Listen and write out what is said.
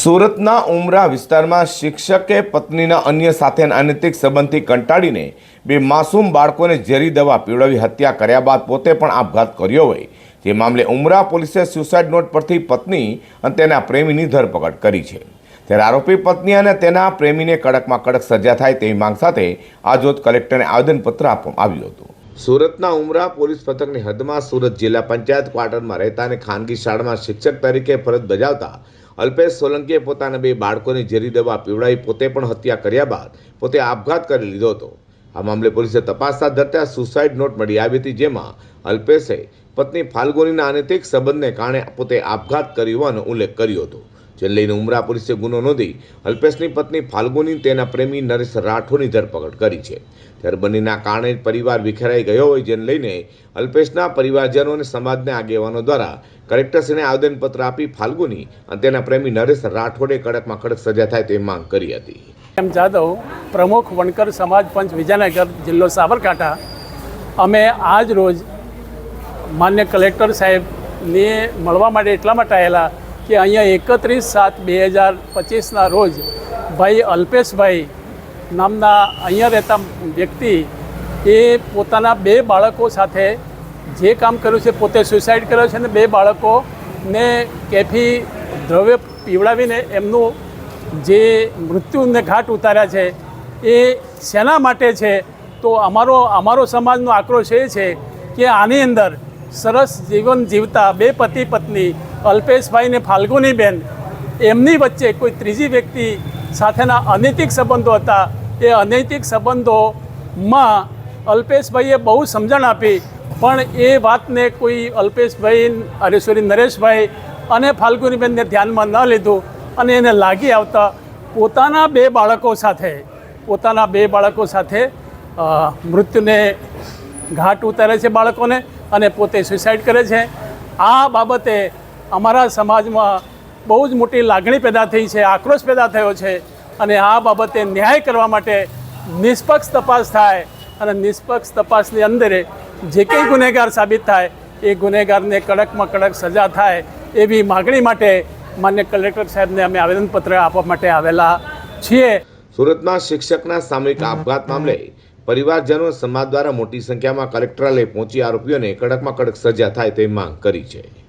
સુરતના ઉમરા વિસ્તારમાં શિક્ષકે પત્નીના અન્ય સાથેના અનૈતિક સંબંધથી કંટાળીને બે માસૂમ બાળકોને ઝેરી દવા પીવડાવી હત્યા કર્યા બાદ પોતે પણ આપઘાત કર્યો હોય જે મામલે ઉમરા પોલીસે સુસાઇડ નોટ પરથી પત્ની અને તેના પ્રેમીની ધરપકડ કરી છે। ત્યારે આરોપી પત્ની અને તેના પ્રેમીને કડકમાં કડક સજા થાય તેવી માંગ સાથે આજરોજ કલેક્ટરને આવેદનપત્ર આપવામાં આવ્યું હતું। સુરતના ઉમરા પોલીસ મથકની હદમાં સુરત જિલ્લા પંચાયત ક્વાર્ટરમાં રહેતા અને ખાનગી શાળામાં શિક્ષક તરીકે ફરજ બજાવતા અલ્પેશ સોલંકીએ પોતાના બે બાળકોને ઝેરી દવા પીવડાવી પોતે પણ હત્યા કર્યા બાદ પોતે આપઘાત કરી લીધો હતો। આ મામલે પોલીસે તપાસ હાથ ધરતા સુસાઇડ નોટ મળી આવી હતી, જેમાં અલ્પેશે પત્ની ફાલ્ગુનીના અનૈતિક સંબંધને કારણે પોતે આપઘાત કર્યો હોવાનો ઉલ્લેખ કર્યો હતો, જેને લઈને ઉમરા પોલીસે ગુનો નોંધી અલ્પેશની પત્ની ફાલ્ગુની તેના પ્રેમી નરેશ રાઠોડની ધરપકડ કરી છે। ત્યારે બંનેના કારણે પરિવાર વિખેરાઈ ગયો હોય, જેને લઈને અલ્પેશના પરિવારજનો અને સમાજના આગેવાનો દ્વારા કલેક્ટરશ્રીને આવેદનપત્ર આપી ફાલ્ગુની અને તેના પ્રેમી નરેશ રાઠોડે કડકમાં કડક સજા થાય તેવી માંગ કરી હતી। એમ જાદવ, પ્રમુખ વણકર સમાજ પંચ વિજયનગર, જિલ્લો સાબરકાંઠા। અમે આજ રોજ માન્ય કલેક્ટર સાહેબને મળવા માટે એટલા માટે આવેલા કે અહીંયા 31/7/2025ના રોજ ભાઈ અલ્પેશભાઈ નામના અહીંયા રહેતા વ્યક્તિ એ પોતાના બે બાળકો સાથે જે કામ કર્યું છે, પોતે સુસાઇડ કર્યો છે અને બે બાળકોને કેફી દ્રવ્ય પીવડાવીને એમનું જે મૃત્યુને ઘાટ ઉતાર્યા છે એ શેના માટે છે? તો અમારો સમાજનો આક્રોશ એ છે કે આની અંદર સરસ જીવન જીવતા બે પતિ પત્ની અલ્પેશભાઈ ને ફાલ્ગુનીબેન, એમની વચ્ચે કોઈ ત્રીજી વ્યક્તિ સાથેના અનૈતિક સંબંધો હતા। એ અનૈતિક સંબંધોમાં અલ્પેશભાઈએ બહુ સમજણ આપી, પણ એ વાતને કોઈ અલ્પેશભાઈ નરેશભાઈ અને ફાલ્ગુનીબેનને ધ્યાનમાં ન લીધું અને એને લાગી આવતા પોતાના બે બાળકો સાથે મૃત્યુને ઘાટ ઉતારે છે બાળકોને અને પોતે સુસાઇડ કરે છે। આ બાબતે અમારા સમાજમાં બહુ જ મોટી લાગણી પેદા થઈ છે, આક્રોશ પેદા થયો છે અને આ બાબતે ન્યાય કરવા માટે નિષ્પક્ષ તપાસ થાય અને નિષ્પક્ષ તપાસની અંદર જે કંઈ ગુનેગાર સાબિત થાય એ ગુનેગારને કડકમાં કડક સજા થાય એવી માગણી માટે માન્ય કલેક્ટર સાહેબને અમે આવેદનપત્ર આપવા માટે આવેલા છીએ। સુરતમાં શિક્ષકના સામૂહિક આપઘાત મામલે પરિવારજનો સમાજ દ્વારા મોટી સંખ્યામાં કલેક્ટરાલય પહોંચી આરોપીઓને કડકમાં કડક સજા થાય તેવી માંગ કરી છે।